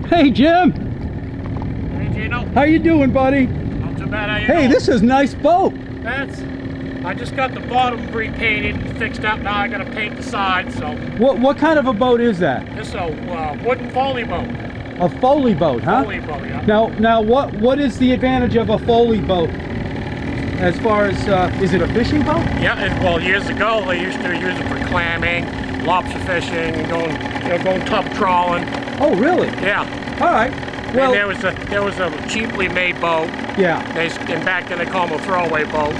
Hey, Jim. Hey, Gino. How you doing, buddy? Not too bad. How you Hey, doing? this is a nice boat. I just got the bottom repainted and fixed up. Now I got to paint the sides. So What kind of a boat is that? this is a wooden foley boat. A Foley boat, huh? Foley boat, yeah. Now, what is the advantage of a Foley boat? As far as, is it a fishing boat? Yeah. Well, years ago they used to use it for clamming, lobster fishing, and going tub trawling. Oh, really? Yeah. All right. Well, And there was a cheaply made boat. yeah. And back then they called them a throwaway boat.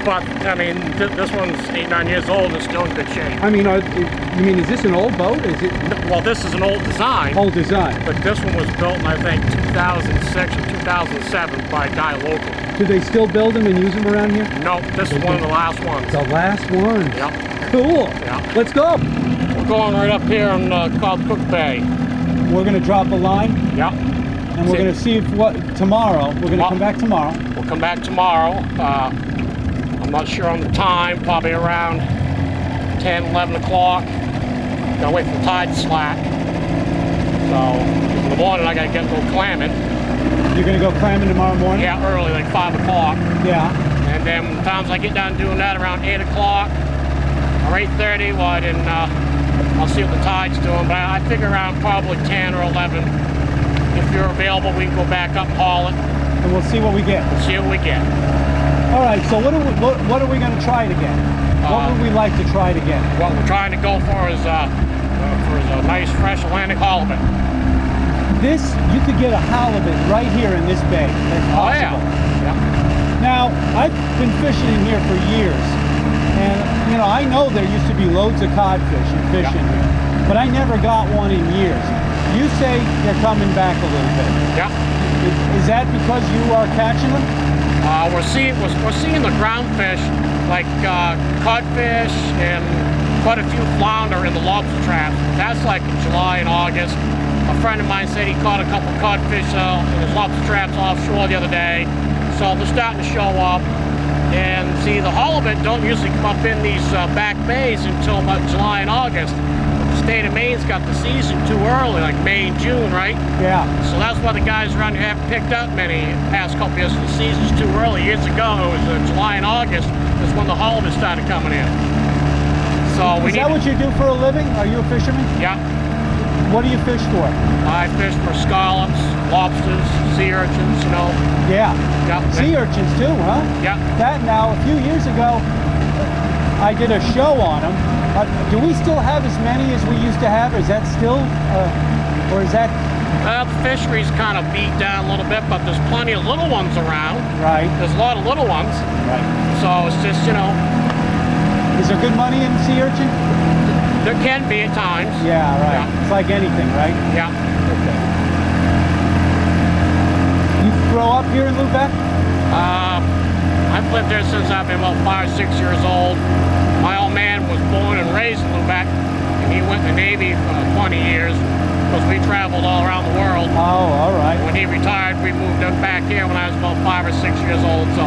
But I mean, this one's 8-9 years old and still in good shape. I mean, you mean, is this an old boat? Is it Well, this is an old design. old design? But this one was built in, I think, 2006 or 2007 by a guy local. Do they still build them and use them around here? No, this is one of the last ones. The last one. Yep. Cool. Yeah. Let's go. We're going right up here on called Cook Bay. We're gonna drop a line, Yep. and we're gonna see if tomorrow. We're gonna come back tomorrow. We'll come back tomorrow. I'm not sure on the time, probably around 10, 11 o'clock. Gotta wait for the tide to slack. So, in the morning I gotta go clamming. You're gonna go clamming tomorrow morning? Yeah, early, like 5 o'clock. Yeah. And then the times I get down doing that around 8 o'clock or 8:30, well, then I'll see what the tide's doing. But I figure around probably 10 or 11. If you're available, we can go back up and haul it. And we'll see what we get. See what we get. All right. So what are we gonna try to get? What would we like to try to get? What we're trying to go for is a nice fresh Atlantic halibut. This, you could get a halibut right here in this bay. That's Oh possible. yeah. Now, I've been fishing in here for years, and I know there used to be loads of codfish and fish in here, but I never got one in years. You say they're coming back a little bit. Yeah. Is that because you are catching them? We're seeing the ground fish like codfish and quite a few flounder in the lobster traps. That's like in July and August. A friend of mine said he caught a couple codfish in his lobster traps offshore the other day. So they're starting to show up. And see, the halibut don't usually come up in these back bays until about July and August. The state of Maine's got the season too early, like May and June, right? Yeah. So that's why the guys around here haven't picked up many in the past couple years. The season's too early. Years ago, it was July and August. That's when the halibut started coming in. So Is that what you do for a living? Are you a fisherman? Yeah. What do you fish for? I fish for scallops, lobsters, sea urchins, Yeah. Yeah. Sea urchins too, huh? Yeah. That now, a few years ago, I did a show on them. Do we still have as many as we used to have? Is that still, or is that? The fishery's kind of beat down a little bit, but there's plenty of little ones around. Right. There's a lot of little ones. Right. So it's just, Is there good money in sea urchin? there can be at times. Yeah, right. Yeah. It's like anything, right? Yeah. Okay. You grow up here in Lubec? I've lived there since I've been about 5 or 6 years old. My old man was born and raised in Lubec, and he went in the Navy for 20 years because we traveled all around the world. Oh, all right. When he retired, we moved up back here when I was about 5 or 6 years old. So,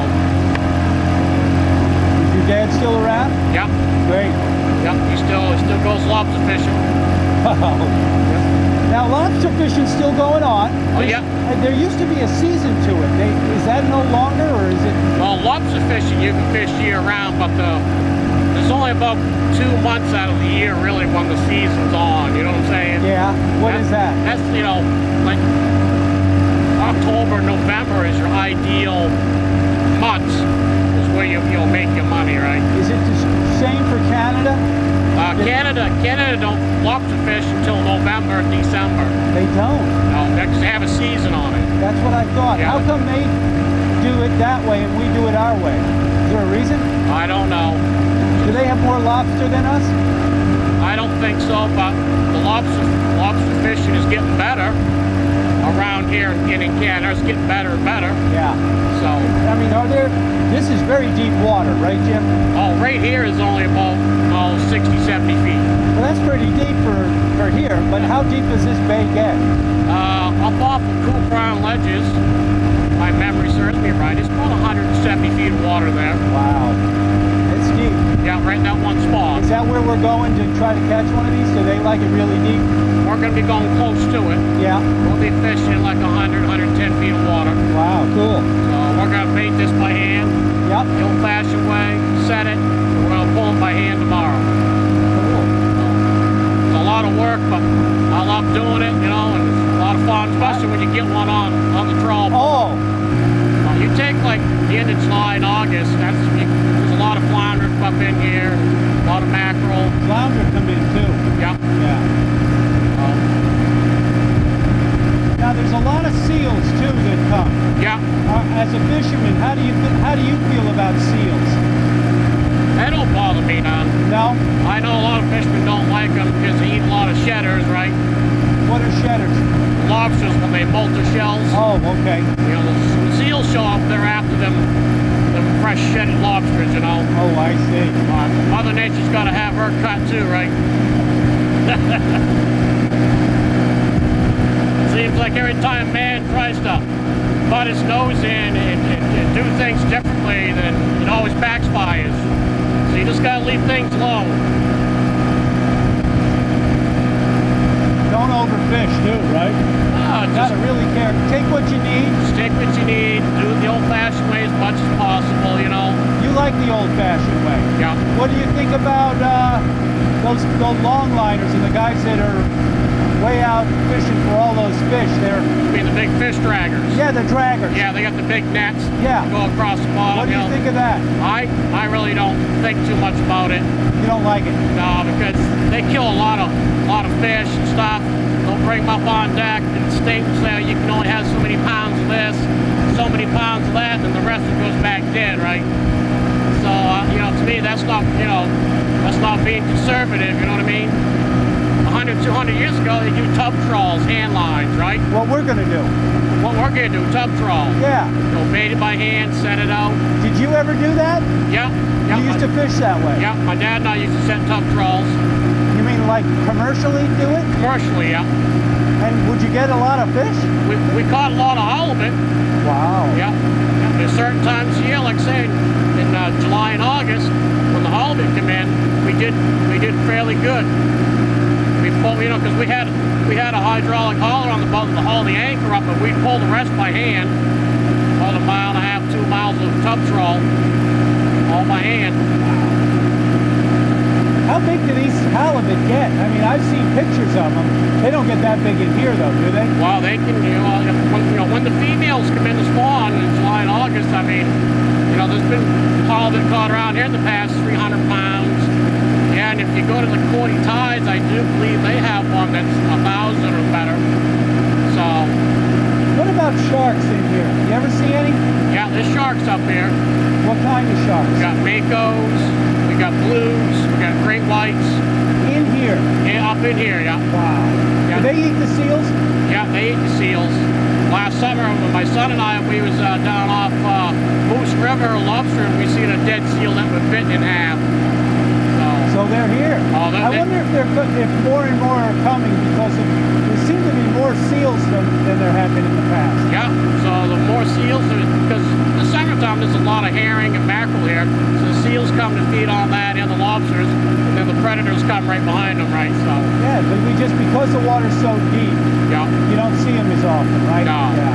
Is your dad still around? yeah, Great. yeah, he still goes lobster fishing. Now, lobster fishing's still going on. Oh yeah. There used to be a season to it. Is that no longer, or is it? Well, lobster fishing you can fish year round, but there's only about 2 months out of the year really when the season's on. You know what I'm saying? Yeah. What is that? That's like October, November is your ideal months. Is where you'll make your money, right? Is it the same for Canada? Canada don't lobster fish until November, December. They don't. No, they have a season on it. That's what I thought. Yeah. How come they do it that way and we do it our way? Is there a reason? I don't know. Do they have more lobster than us? I don't think so, but the lobster fishing is getting better around here in Canada. It's getting better and better. Yeah. So, I mean, this is very deep water, right, Jim? right here is only about 60, 70 feet. Well, that's pretty deep for here, but how deep does this bay get? Up off of Cool Crown Ledges, my memory serves me right, it's about 170 feet of water there. Wow. It's deep. Yeah, right in that one spot. Is that where we're going to try to catch one of these? Do they like it really deep? we're going to be going close to it. Yeah. We'll be fishing like 100, 110 feet of water. Wow, cool. So we're going to bait this by hand, Yep. the old-fashioned way, set it, and we're going to pull it by hand tomorrow. Cool. It's a lot of work, but I love doing it, you know, and it's a lot of fun, especially when you get one on the trawl. Oh, You take like the end of July and August, there's a lot of flounder up in here, a lot of mackerel. flounder come in too. Yep. Yeah. Now there's a lot of seals too that come. Yeah. As a fisherman, how do you feel about seals? They don't bother me none. No? I know a lot of fishermen don't like them because they eat a lot of shedders, right? What are shedders? Lobsters when they molt their shells. Oh, okay. You know, when seals show up, they're after them fresh shedded lobsters, you know. Oh, I see. Mother Nature's got to have her cut too, right? Seems like every time man tries to butt his nose in and do things differently, then it always backfires. So you just gotta leave things alone. Don't overfish too, right? Just Gotta really care. Take what you need. take what you need, do it the old-fashioned way as much as possible, you know. You like the old-fashioned way. Yeah. What do you think about those longliners and the guys that are way out fishing for all those fish? I mean the big fish draggers. Yeah, the draggers. Yeah, they got the big nets. Yeah. Go across the bottom. What do you think of that? I really don't think too much about it. You don't like it? No, because they kill a lot of fish and stuff. They'll bring them up on deck and state and say you can only have so many pounds of this, so many pounds of that, and the rest of it goes back dead, right? So you know, to me, that's not being conservative. You know what I mean? 100, 200 years ago, they do tub trawls, hand lines, right? What we're gonna do? What we're gonna do, tub trawl. Yeah. Go bait it by hand, set it out. Did you ever do that? Yeah. You used to fish that way? Yeah, my dad and I used to set tub trawls. You mean like commercially do it? Commercially, yeah. And would you get a lot of fish? We caught a lot of halibut. Wow. Yeah. There's certain times a year, like say in July and August, when the halibut come in, we did fairly good. We pulled, you know, because we had a hydraulic hauler on the boat to haul the anchor up, but we'd pull the rest by hand. About 1.5 miles, 2 miles of tub trawl, all by hand. How big do these halibut get? I mean, I've seen pictures of them. They don't get that big in here, though, do they? Well, they can, when the females come in to spawn in July and August, I mean, you know, there's been halibut caught around here in the past 300 pounds. And if you go to the Cordy Tides, I do believe they have one that's 1,000 or better. So. What about sharks in here? You ever see any? Yeah, there's sharks up here. What kind of sharks? We got makos, we got blues, we got great whites. In here? Yeah, up in here, yeah. Wow. Yeah. Do they eat the seals? Yeah, they eat the seals. Last summer, when my son and I, we was down off Moose River, Lobster, and we seen a dead seal that was bitten in half. So they're here. Oh, I wonder if more and more are coming because there seem to be more seals than there have been in the past. Yeah, so the more seals, because in the summertime there's a lot of herring and mackerel here, so the seals come to feed on that and the lobsters, and then the predators come right behind them, right? So yeah, but because the water's so deep, yeah, you don't see them as often, right? No. Yeah.